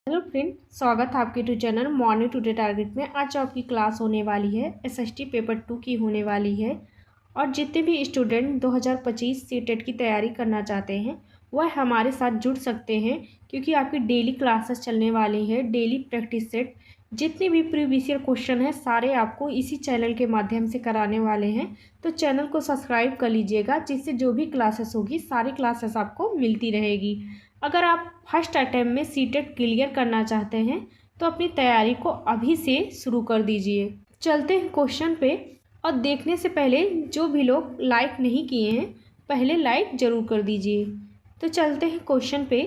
Hello friend, स्वागत है आपके YouTube channel morning today target में। आज आपकी क्लास होने वाली है एसएसटी पेपर 2 की होने वाली है। और जितने भी स्टूडेंट 2025 सीटेट की तैयारी करना चाहते हैं वह हमारे साथ जुड़ सकते हैं, क्योंकि आपकी डेली क्लासेस चलने वाली है। डेली प्रैक्टिस सेट जितने भी प्रीवियस ईयर क्वेश्चन है सारे आपको इसी चैनल के माध्यम से कराने वाले हैं। तो चैनल को सब्सक्राइब कर लीजिएगा, जिससे जो भी क्लासेस होगी सारी क्लासेस आपको मिलती रहेगी। अगर आप फर्स्ट अटैम्प्ट में सीटेट क्लियर करना चाहते हैं तो अपनी तैयारी को अभी से शुरू कर दीजिए। चलते हैं क्वेश्चन पे। और देखने से पहले जो भी लोग लाइक नहीं किए हैं पहले लाइक ज़रूर कर दीजिए। तो चलते हैं क्वेश्चन पे।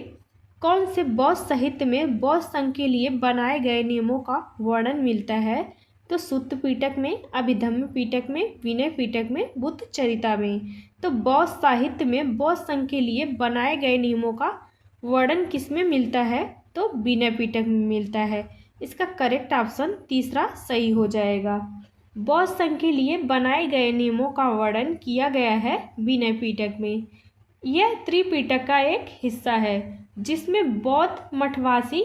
कौन से बौद्ध साहित्य में बौद्ध संघ के लिए बनाए गए नियमों का वर्णन मिलता है? तो सुत्त पिटक में, अभिधम्म पिटक में, विनय पिटक में, बुद्ध चरिता में। तो बौद्ध साहित्य में बौद्ध संघ के लिए बनाए गए नियमों का वर्णन किस में मिलता है? तो विनय पिटक में मिलता है। इसका करेक्ट ऑप्शन तीसरा सही हो जाएगा। बौद्ध संघ के लिए बनाए गए नियमों का वर्णन किया गया है विनय पिटक में। यह त्रिपिटक का एक हिस्सा है जिसमें बौद्ध मठवासी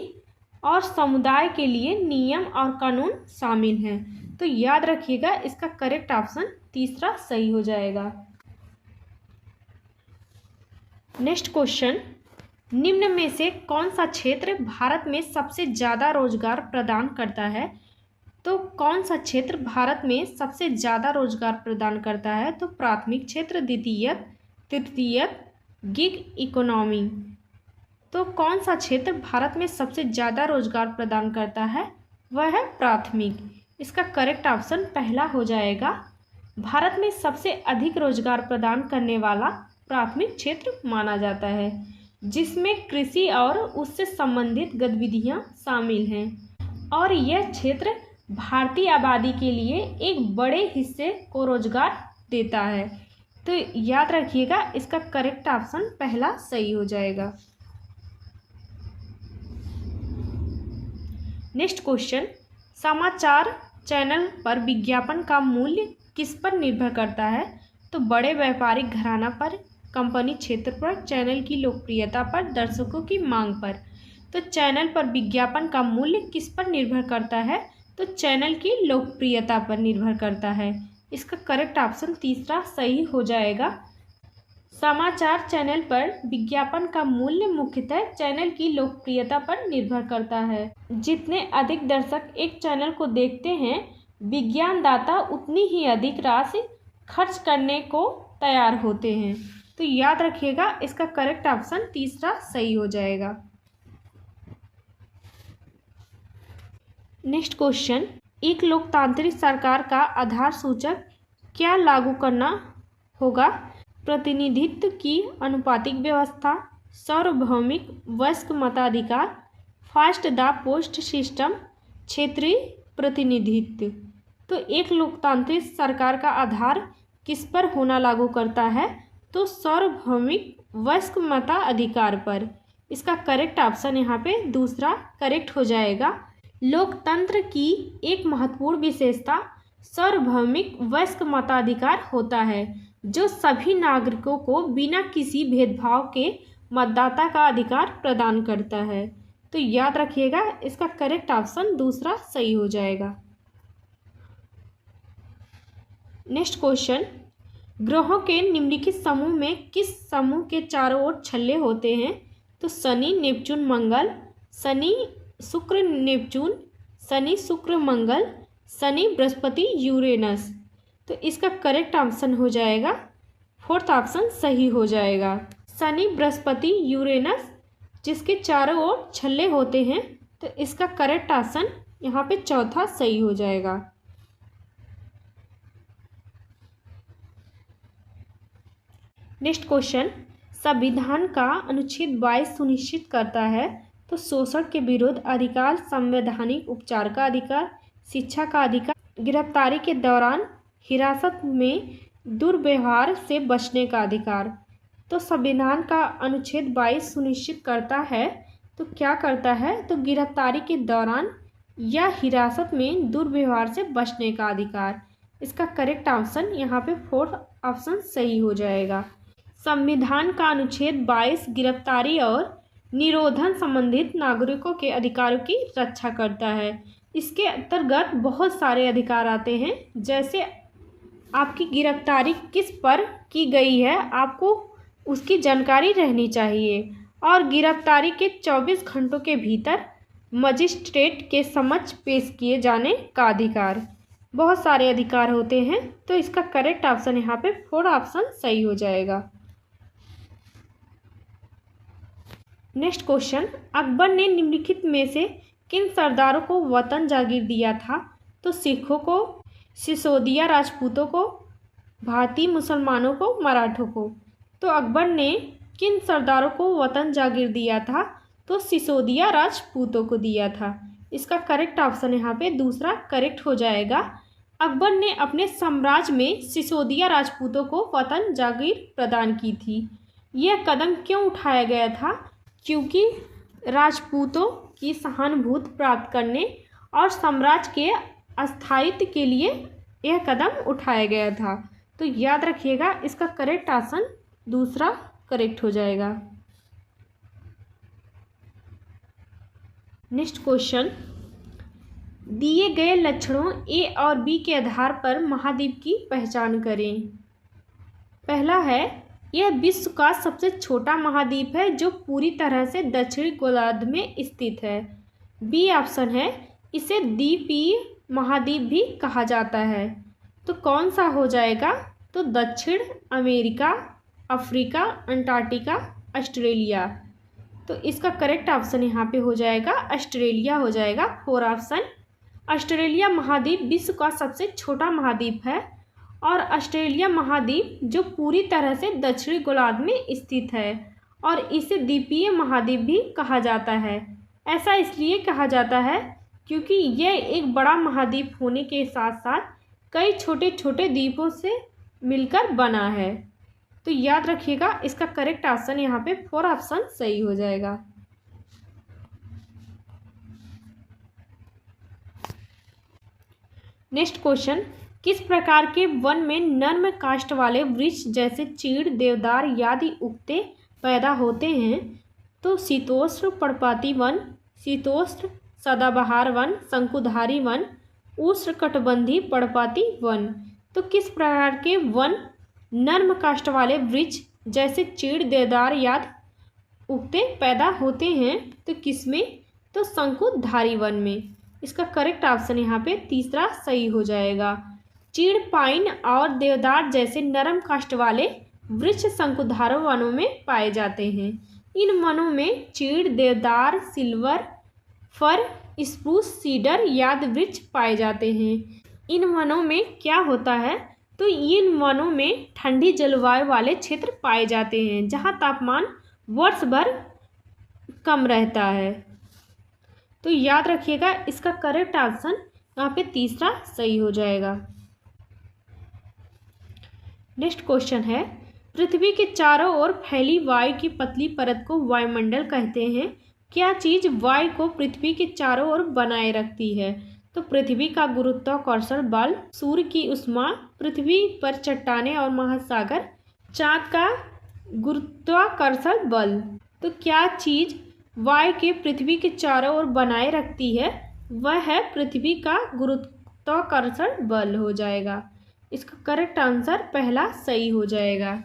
और समुदाय के लिए नियम और कानून शामिल हैं। तो याद रखिएगा, इसका करेक्ट ऑप्शन तीसरा सही हो जाएगा। नेक्स्ट क्वेश्चन, निम्न में से कौन सा क्षेत्र भारत में सबसे ज़्यादा रोजगार प्रदान करता है? तो कौन सा क्षेत्र भारत में सबसे ज़्यादा रोजगार प्रदान करता है? तो प्राथमिक क्षेत्र, द्वितीयक, तृतीयक, गिग इकोनॉमी। तो कौन सा क्षेत्र भारत में सबसे ज़्यादा रोजगार प्रदान करता है? वह है प्राथमिक। इसका करेक्ट ऑप्शन पहला हो जाएगा। भारत में सबसे अधिक रोजगार प्रदान करने वाला प्राथमिक क्षेत्र माना जाता है, जिसमें कृषि और उससे संबंधित गतिविधियां शामिल हैं। और यह क्षेत्र भारतीय आबादी के लिए एक बड़े हिस्से को रोजगार देता है। तो याद रखिएगा, इसका करेक्ट ऑप्शन पहला सही हो जाएगा। नेक्स्ट क्वेश्चन, समाचार चैनल पर विज्ञापन का मूल्य किस पर निर्भर करता है? तो बड़े व्यापारिक घराना पर, कंपनी क्षेत्र पर, चैनल की लोकप्रियता पर, दर्शकों की मांग पर। तो चैनल पर विज्ञापन का मूल्य किस पर निर्भर करता है? तो चैनल की लोकप्रियता पर निर्भर करता है। इसका करेक्ट ऑप्शन तीसरा सही हो जाएगा। समाचार चैनल पर विज्ञापन का मूल्य मुख्यतः चैनल की लोकप्रियता पर निर्भर करता है। जितने अधिक दर्शक एक चैनल को देखते हैं, विज्ञानदाता उतनी ही अधिक राशि खर्च करने को तैयार होते हैं। तो याद रखिएगा, इसका करेक्ट ऑप्शन तीसरा सही हो जाएगा। नेक्स्ट क्वेश्चन, एक लोकतांत्रिक सरकार का आधार सूचक क्या लागू करना होगा? प्रतिनिधित्व की अनुपातिक व्यवस्था, सार्वभौमिक वयस्क मताधिकार, फास्ट द पोस्ट सिस्टम, क्षेत्रीय प्रतिनिधित्व। तो एक लोकतांत्रिक सरकार का आधार किस पर होना लागू करता है? तो सार्वभौमिक वयस्क मताधिकार पर। इसका करेक्ट ऑप्शन यहाँ पे दूसरा करेक्ट हो जाएगा। लोकतंत्र की एक महत्वपूर्ण विशेषता सार्वभौमिक वयस्क मताधिकार होता है, जो सभी नागरिकों को बिना किसी भेदभाव के मतदाता का अधिकार प्रदान करता है। तो याद रखिएगा, इसका करेक्ट ऑप्शन दूसरा सही हो जाएगा। नेक्स्ट क्वेश्चन, ग्रहों के निम्नलिखित समूह में किस समूह के चारों ओर छल्ले होते हैं? तो शनि, नेपच्यून, मंगल, शनि शुक्र नेपच्यून, शनि शुक्र मंगल, शनि बृहस्पति यूरेनस। तो इसका करेक्ट ऑप्शन हो जाएगा फोर्थ ऑप्शन सही हो जाएगा। शनि बृहस्पति यूरेनस जिसके चारों ओर छल्ले होते हैं, तो इसका करेक्ट ऑप्शन यहाँ पे चौथा सही हो जाएगा। नेक्स्ट क्वेश्चन, संविधान का अनुच्छेद 22 सुनिश्चित करता है तो शोषण के विरुद्ध अधिकार, संवैधानिक उपचार का अधिकार, शिक्षा का अधिकार, गिरफ्तारी के दौरान हिरासत में दुर्व्यवहार से बचने का अधिकार। तो संविधान का अनुच्छेद 22 सुनिश्चित करता है तो क्या करता है? तो गिरफ्तारी के दौरान या हिरासत में दुर्व्यवहार से बचने का अधिकार। इसका करेक्ट ऑप्शन यहाँ पे फोर्थ ऑप्शन सही हो जाएगा। संविधान का अनुच्छेद 22 गिरफ्तारी और निरोधन संबंधित नागरिकों के अधिकारों की रक्षा करता है। इसके अंतर्गत बहुत सारे अधिकार आते हैं, जैसे आपकी गिरफ्तारी किस पर की गई है आपको उसकी जानकारी रहनी चाहिए, और गिरफ्तारी के 24 घंटों के भीतर मजिस्ट्रेट के समक्ष पेश किए जाने का अधिकार। बहुत सारे अधिकार होते हैं, तो इसका करेक्ट ऑप्शन यहाँ पे 4 ऑप्शन सही हो जाएगा। नेक्स्ट क्वेश्चन, अकबर ने निम्नलिखित में से किन सरदारों को वतन जागीर दिया था? तो सिखों को, सिसोदिया राजपूतों को, भारतीय मुसलमानों को, मराठों को। तो अकबर ने किन सरदारों को वतन जागीर दिया था? तो सिसोदिया राजपूतों को दिया था। इसका करेक्ट ऑप्शन यहाँ पे दूसरा करेक्ट हो जाएगा। अकबर ने अपने साम्राज्य में सिसोदिया राजपूतों को वतन जागीर प्रदान की थी। यह कदम क्यों उठाया गया था? क्योंकि राजपूतों की सहानुभूति प्राप्त करने और साम्राज्य के अस्थायित्व के लिए यह कदम उठाया गया था। तो याद रखिएगा, इसका करेक्ट ऑप्शन दूसरा करेक्ट हो जाएगा। नेक्स्ट क्वेश्चन, दिए गए लक्षणों ए और बी के आधार पर महाद्वीप की पहचान करें। पहला है, यह विश्व का सबसे छोटा महाद्वीप है जो पूरी तरह से दक्षिणी गोलार्ध में स्थित है। बी ऑप्शन है, इसे द्वीपीय महाद्वीप भी कहा जाता है। तो कौन सा हो जाएगा? तो दक्षिण अमेरिका, अफ्रीका, अंटार्कटिका, ऑस्ट्रेलिया। तो इसका करेक्ट ऑप्शन यहाँ पे हो जाएगा ऑस्ट्रेलिया हो जाएगा, 4 ऑप्शन। ऑस्ट्रेलिया महाद्वीप विश्व का सबसे छोटा महाद्वीप है, और ऑस्ट्रेलिया महाद्वीप जो पूरी तरह से दक्षिणी गोलार्ध में स्थित है, और इसे द्वीपीय महाद्वीप भी कहा जाता है। ऐसा इसलिए कहा जाता है क्योंकि यह एक बड़ा महाद्वीप होने के साथ साथ कई छोटे छोटे द्वीपों से मिलकर बना है। तो याद रखिएगा, इसका करेक्ट ऑप्शन यहाँ पे 4 ऑप्शन सही हो जाएगा। नेक्स्ट क्वेश्चन, किस प्रकार के वन में नर्म काष्ठ वाले वृक्ष जैसे चीड़, देवदार आदि उगते पैदा होते हैं? तो शीतोष्ण पर्णपाती वन, शीतोष्ण सदाबहार वन, शंकुधारी वन, उष्णकटिबंधीय पर्णपाती वन। तो किस प्रकार के वन नर्म काष्ठ वाले वृक्ष जैसे चीड़, देवदार आदि उगते पैदा होते हैं? तो किसमें? तो शंकुधारी वन में। इसका करेक्ट ऑप्शन यहाँ पे तीसरा सही हो जाएगा। चीड़, पाइन और देवदार जैसे नरम काष्ठ वाले वृक्ष शंकुधारी वनों में पाए जाते हैं। इन वनों में चीड़, देवदार, सिल्वर, फर, स्प्रूस, सीडर आदि वृक्ष पाए जाते हैं। इन वनों में क्या होता है? तो इन वनों में ठंडी जलवायु वाले क्षेत्र पाए जाते हैं जहां तापमान वर्ष भर कम रहता है। तो याद रखिएगा, इसका करेक्ट ऑप्शन यहाँ पे तीसरा सही हो जाएगा। नेक्स्ट क्वेश्चन है, पृथ्वी के चारों ओर फैली वायु की पतली परत को वायुमंडल कहते हैं। क्या चीज वायु को पृथ्वी के चारों ओर बनाए रखती है? तो पृथ्वी का गुरुत्वाकर्षण बल, सूर्य की ऊष्मा, पृथ्वी पर चट्टानें और महासागर, चाँद का गुरुत्वाकर्षण बल। तो क्या चीज वायु के पृथ्वी के चारों ओर बनाए रखती है? वह है पृथ्वी का गुरुत्वाकर्षण बल हो जाएगा। इसका करेक्ट आंसर पहला सही हो जाएगा।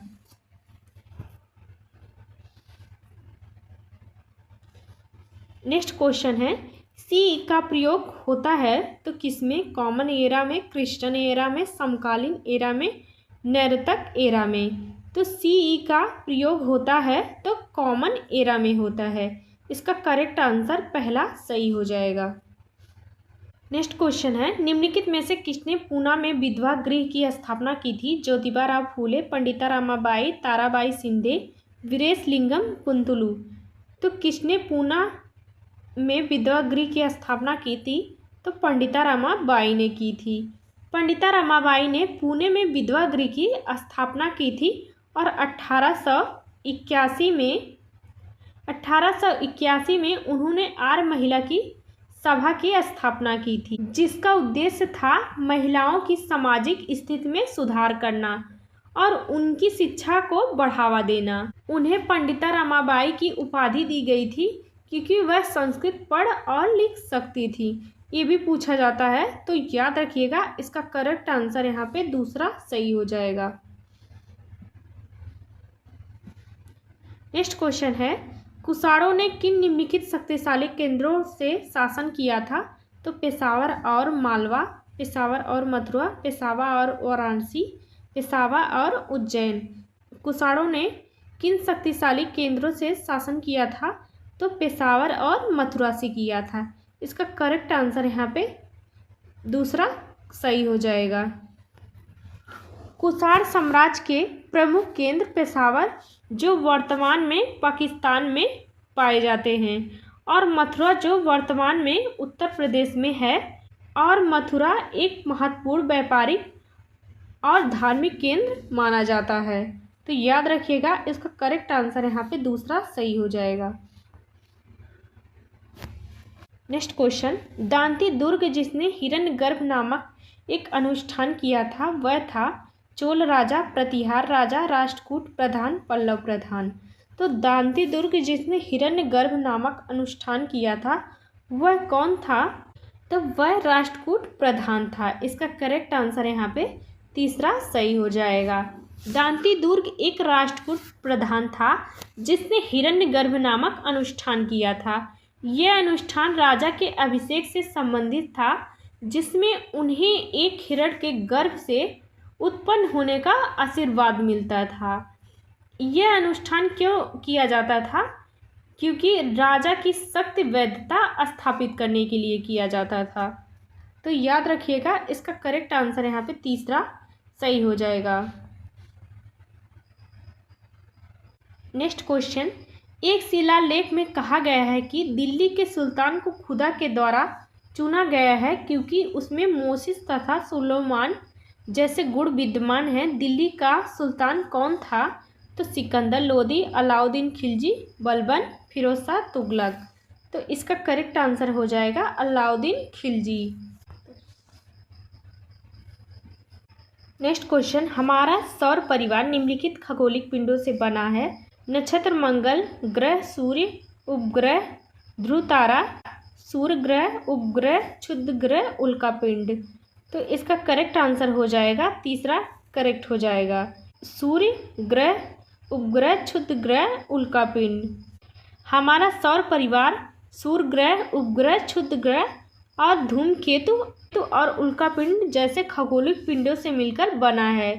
नेक्स्ट क्वेश्चन है, सी का प्रयोग होता है तो किसमें? कॉमन एरा में, क्रिश्चियन एरा में, समकालीन एरा में, नैर्तक एरा में। तो सी का प्रयोग होता है तो कॉमन एरा में होता है। इसका करेक्ट आंसर पहला सही हो जाएगा। नेक्स्ट क्वेश्चन है, निम्नलिखित में से किसने पूना में विधवा गृह की स्थापना की थी? ज्योतिबा राव फूले, पंडिता रमाबाई, ताराबाई शिंदे, वीरेशलिंगम कुंतलू। तो किसने पूना में विधवा गृह की स्थापना की थी? तो पंडिता रमाबाई ने की थी। पंडिता रमाबाई ने पुणे में विधवा गृह की स्थापना की थी और 1881 में उन्होंने आर्य महिला की सभा की स्थापना की थी, जिसका उद्देश्य था महिलाओं की सामाजिक स्थिति में सुधार करना और उनकी शिक्षा को बढ़ावा देना। उन्हें पंडिता रमाबाई की उपाधि दी गई थी क्योंकि वह संस्कृत पढ़ और लिख सकती थी। ये भी पूछा जाता है, तो याद रखिएगा इसका करेक्ट आंसर यहाँ पे दूसरा सही हो जाएगा। नेक्स्ट क्वेश्चन है, कुषाणों ने किन निम्नलिखित शक्तिशाली केंद्रों से शासन किया था? तो पेशावर और मालवा, पेशावर और मथुरा, पेशावर और वाराणसी, पेशावर और उज्जैन। कुषाणों ने किन शक्तिशाली केंद्रों से शासन किया था? तो पेशावर और मथुरा से किया था। इसका करेक्ट आंसर यहाँ पे दूसरा सही हो जाएगा। कुषाण साम्राज्य के प्रमुख केंद्र पेशावर, जो वर्तमान में पाकिस्तान में पाए जाते हैं, और मथुरा, जो वर्तमान में उत्तर प्रदेश में है, और मथुरा एक महत्वपूर्ण व्यापारिक और धार्मिक केंद्र माना जाता है। तो याद रखिएगा इसका करेक्ट आंसर यहाँ पे दूसरा सही हो जाएगा। नेक्स्ट क्वेश्चन, दांती दुर्ग जिसने हिरण्यगर्भ नामक एक अनुष्ठान किया था वह था? चोल राजा, प्रतिहार राजा, राष्ट्रकूट प्रधान, पल्लव प्रधान। तो दांती दुर्ग जिसने हिरण्यगर्भ नामक अनुष्ठान किया था वह कौन था? तो वह राष्ट्रकूट प्रधान था। इसका करेक्ट आंसर यहाँ पे तीसरा सही हो जाएगा। दांती दुर्ग एक राष्ट्रकूट प्रधान था जिसने हिरण्यगर्भ नामक अनुष्ठान किया था। यह अनुष्ठान राजा के अभिषेक से संबंधित था, जिसमें उन्हें एक हिरण के गर्भ से उत्पन्न होने का आशीर्वाद मिलता था। यह अनुष्ठान क्यों किया जाता था? क्योंकि राजा की शक्ति वैधता स्थापित करने के लिए किया जाता था। तो याद रखिएगा इसका करेक्ट आंसर यहाँ पे तीसरा सही हो जाएगा। नेक्स्ट क्वेश्चन, एक शिलालेख में कहा गया है कि दिल्ली के सुल्तान को खुदा के द्वारा चुना गया है क्योंकि उसमें मोसिस तथा सुलेमान जैसे गुण विद्यमान हैं। दिल्ली का सुल्तान कौन था? तो सिकंदर लोदी, अलाउद्दीन खिलजी, बलबन, फिरोज शाह तुगलक। तो इसका करेक्ट आंसर हो जाएगा अलाउद्दीन खिलजी। नेक्स्ट क्वेश्चन, हमारा सौर परिवार निम्नलिखित खगोलिक पिंडों से बना है? नक्षत्र मंगल ग्रह, सूर्य, उपग्रह, ध्रुव तारा, सूर्य ग्रह, उपग्रह, क्षुद्र ग्रह, उल्का पिंड। तो इसका करेक्ट आंसर हो जाएगा तीसरा करेक्ट हो जाएगा, सूर्य ग्रह, उपग्रह, क्षुद्र ग्रह, उल्का पिंड। हमारा सौर परिवार सूर्य ग्रह, उपग्रह, क्षुद्र ग्रह और धूमकेतु और उल्का पिंड जैसे खगोलिक पिंडों से मिलकर बना है।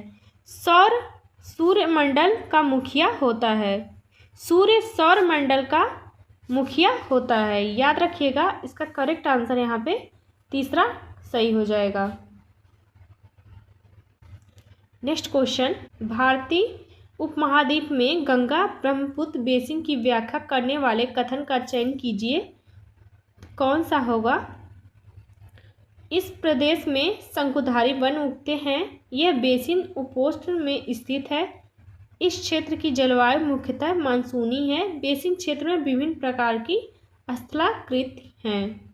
सौर सूर्यमंडल का मुखिया होता है। सूर्य सौर मंडल का मुखिया होता है। याद रखिएगा इसका करेक्ट आंसर यहाँ पे तीसरा सही हो जाएगा। नेक्स्ट क्वेश्चन, भारतीय उपमहाद्वीप में गंगा ब्रह्मपुत्र बेसिन की व्याख्या करने वाले कथन का चयन कीजिए। कौन सा होगा? इस प्रदेश में शंकुधारी वन उगते हैं। यह बेसिन उपोष्ण में स्थित है। इस क्षेत्र की जलवायु मुख्यतः मानसूनी है। बेसिन क्षेत्र में विभिन्न प्रकार की स्थलाकृति हैं।